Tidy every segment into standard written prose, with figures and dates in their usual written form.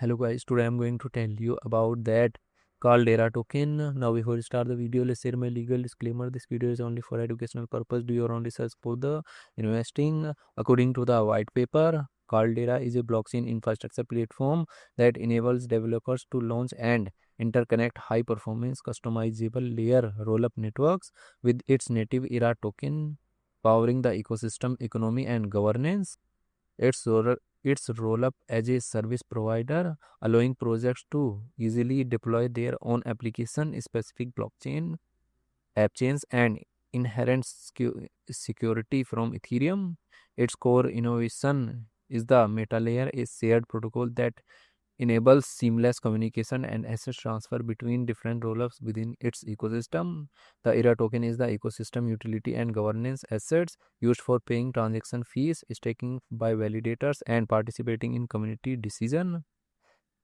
Hello guys, today I'm going to tell you about that Caldera token. Now before we start the video, let's share my legal disclaimer. This video is only for educational purpose. Do your own research for the investing. According to the white paper, Caldera is a blockchain infrastructure platform that enables developers to launch and interconnect high performance customizable layer roll-up networks with its native era token, powering the ecosystem economy and governance. Its roll up as a service provider, allowing projects to easily deploy their own application specific blockchain app chains and inherent security from Ethereum. Its core innovation is the meta layer, a shared protocol that enables seamless communication and asset transfer between different rollups within its ecosystem. The ERA token is the ecosystem utility and governance assets used for paying transaction fees, staking by validators, and participating in community decision.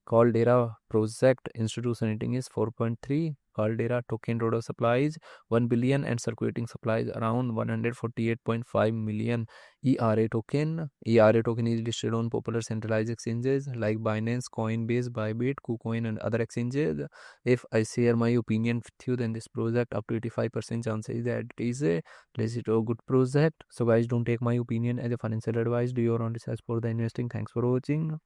Caldera project institution rating is 4.3. Caldera token total supplies 1 billion and circulating supplies around 148.5 million ERA token. ERA token is listed on popular centralized exchanges like Binance, Coinbase, Bybit, KuCoin and other exchanges. If I share my opinion with you, then this project up to 85% chances that it is a legit or good project. So guys, don't take my opinion as a financial advice. Do your own research for the investing. Thanks for watching.